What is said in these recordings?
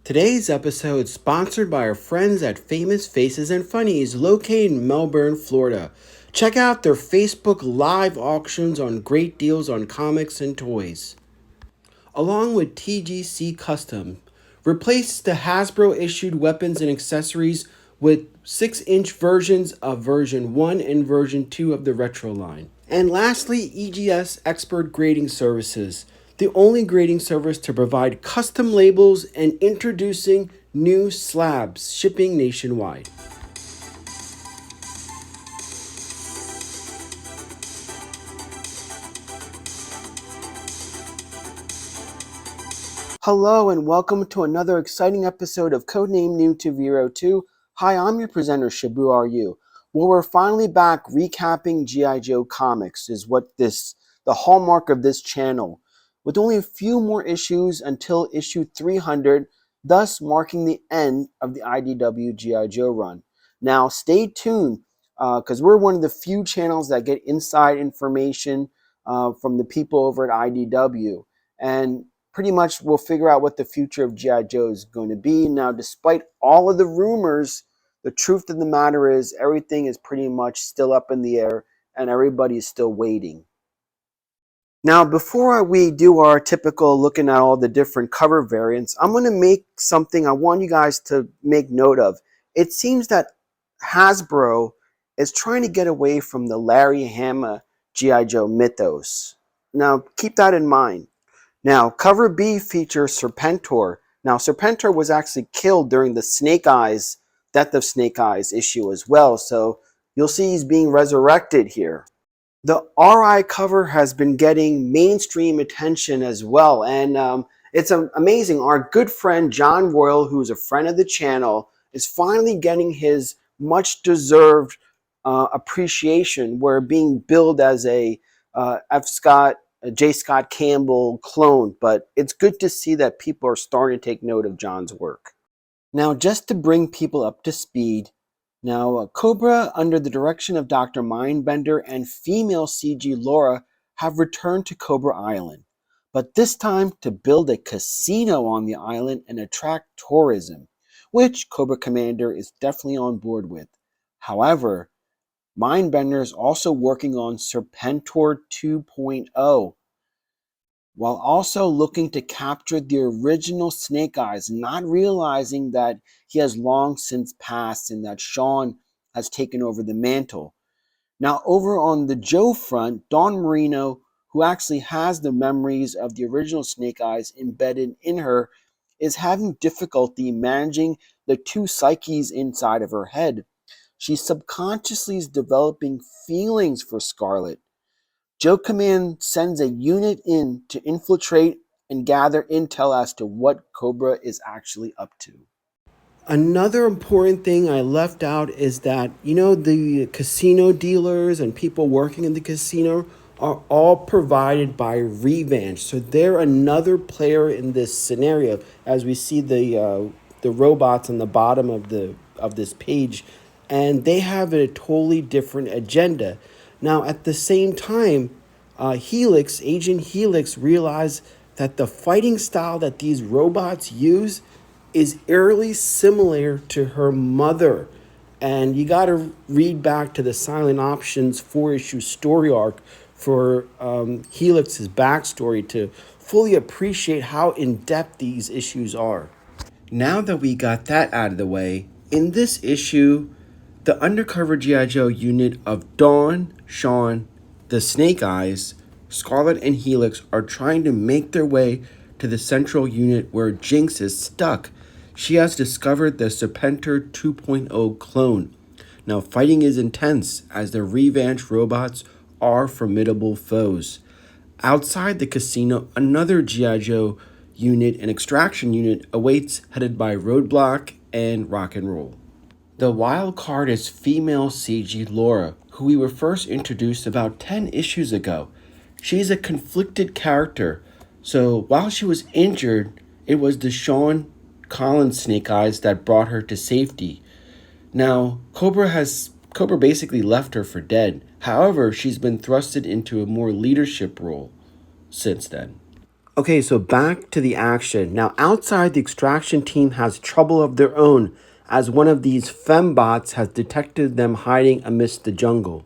Today's episode is sponsored by our friends at Famous Faces and Funnies, located in Melbourne, Florida. Check out their Facebook live auctions on great deals on comics and toys. Along with TGC Custom, replace the Hasbro issued weapons and accessories with 6-inch versions of version 1 and version 2 of the retro line. And lastly, EGS Expert Grading Services, the only grading service to provide custom labels and introducing new slabs, shipping nationwide. Hello and welcome to another exciting episode of Codename New to Vero 2. Hi, I'm your presenter, Shibu Are You? Well, we're finally back recapping G.I. Joe comics is what the hallmark of this channel, with only a few more issues until issue 300, thus marking the end of the IDW G.I. Joe run. Now, stay tuned, because we're one of the few channels that get inside information from the people over at IDW. And pretty much we'll figure out what the future of G.I. Joe is going to be. Now, despite all of the rumors, the truth of the matter is everything is pretty much still up in the air and everybody is still waiting. Now, before we do our typical looking at all the different cover variants, I'm going to make something I want you guys to make note of. It seems that Hasbro is trying to get away from the LarryHama G.I. Joe mythos. Now, keep that in mind. Now, cover B features Serpentor. Now, Serpentor was actually killed during the Death of Snake Eyes issue as well, so you'll see he's being resurrected here. The RI cover has been getting mainstream attention as well, and it's amazing. Our good friend John Royal, who's a friend of the channel, is finally getting his much-deserved appreciation. We're being billed as a J. Scott Campbell clone, but it's good to see that people are starting to take note of John's work. Now, just to bring people up to speed, now Cobra, under the direction of Dr. Mindbender and female CG Laura, have returned to Cobra Island, but this time to build a casino on the island and attract tourism, which Cobra Commander is definitely on board with. However, Mindbender is also working on Serpentor 2.0, while also looking to capture the original Snake Eyes, not realizing that he has long since passed and that Sean has taken over the mantle. Now, over on the Joe front, Dawn Marino, who actually has the memories of the original Snake Eyes embedded in her, is having difficulty managing the two psyches inside of her head. She subconsciously is developing feelings for Scarlet. Joe Command sends a unit in to infiltrate and gather intel as to what Cobra is actually up to. Another important thing I left out is that, the casino dealers and people working in the casino are all provided by Revenge. So they're another player in this scenario, as we see the robots on the bottom of this page, and they have a totally different agenda. Now, at the same time, Agent Helix realized that the fighting style that these robots use is eerily similar to her mother. And you got to read back to the Silent Options 4-issue story arc for Helix's backstory to fully appreciate how in-depth these issues are. Now that we got that out of the way, in this issue, the undercover G.I. Joe unit of Dawn, Sean, the Snake Eyes, Scarlet, and Helix are trying to make their way to the central unit where Jinx is stuck. She has discovered the Serpentor 2.0 clone. Now, fighting is intense as the Revenge robots are formidable foes. Outside the casino, another G.I. Joe unit, an extraction unit, awaits, headed by Roadblock and Rock and Roll. The wild card is female CG Laura, who we were first introduced about 10 issues ago. She's a conflicted character, so while she was injured, it was the Sean Collins Snake Eyes that brought her to safety. Now, Cobra basically left her for dead. However, she's been thrusted into a more leadership role since then. Okay, so back to the action. Now, outside, the extraction team has trouble of their own as one of these fembots has detected them hiding amidst the jungle.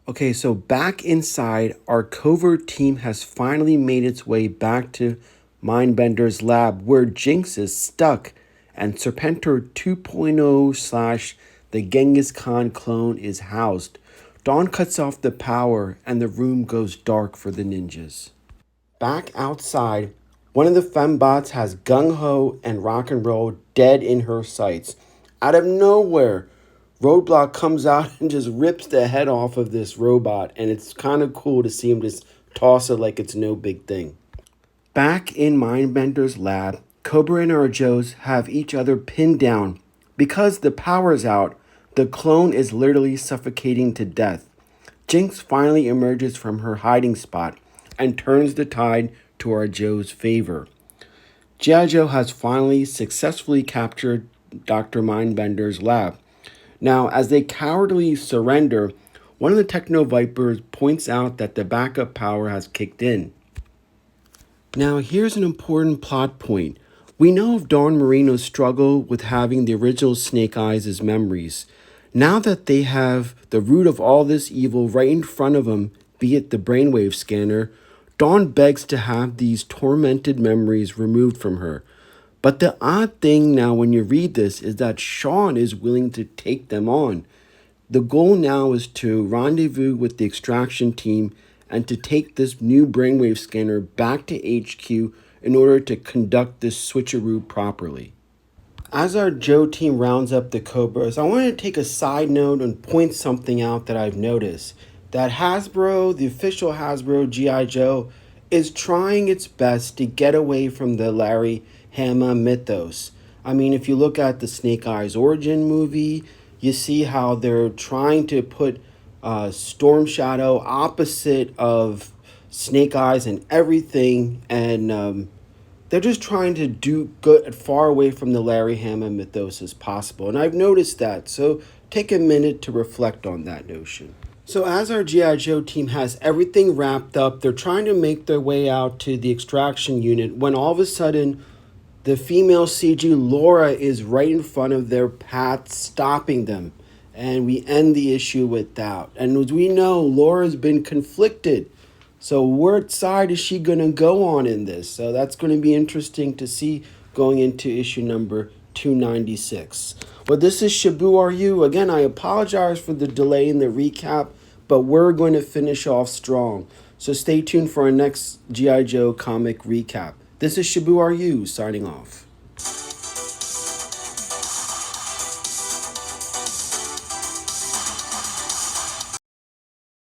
Okay, so back inside, our covert team has finally made its way back to Mindbender's lab where Jinx is stuck and Serpentor 2.0 slash the Genghis Khan clone is housed. Dawn cuts off the power and the room goes dark for the ninjas. Back outside, one of the fembots has gung ho and rock and roll dead in her sights. Out of nowhere, Roadblock comes out and just rips the head off of this robot, and it's kind of cool to see him just toss it like it's no big thing. Back in Mindbender's lab, Cobra and our Joes have each other pinned down. Because the power's out, the clone is literally suffocating to death. Jinx finally emerges from her hiding spot and turns the tide to our Joe's favor. G.I. Joe has finally successfully captured Dr. Mindbender's lab. Now, as they cowardly surrender, one of the Techno Vipers points out that the backup power has kicked in. Now, here's an important plot point. We know of Don Marino's struggle with having the original Snake Eyes as memories. Now that they have the root of all this evil right in front of them, be it the brainwave scanner, Dawn begs to have these tormented memories removed from her. But the odd thing now when you read this is that Sean is willing to take them on. The goal now is to rendezvous with the extraction team and to take this new brainwave scanner back to HQ in order to conduct this switcheroo properly. As our Joe team rounds up the Cobras, I want to take a side note and point something out that I've noticed. That Hasbro, the official Hasbro G.I. Joe, is trying its best to get away from the LarryHama mythos. I mean, if you look at the Snake Eyes origin movie, you see how they're trying to put Storm Shadow opposite of Snake Eyes and everything, and they're just trying to do good far away from the LarryHama mythos as possible. And I've noticed that, so take a minute to reflect on that notion. So as our G.I. Joe team has everything wrapped up, they're trying to make their way out to the extraction unit when all of a sudden the female CG Laura is right in front of their path, stopping them. And we end the issue with that. And as we know, Laura's been conflicted. So what side is she going to go on in this? So that's going to be interesting to see going into issue number 296. Well, this is Shabu RU. Again, I apologize for the delay in the recap, but we're going to finish off strong. So stay tuned for our next G.I. Joe comic recap. This is Shabu RU signing off.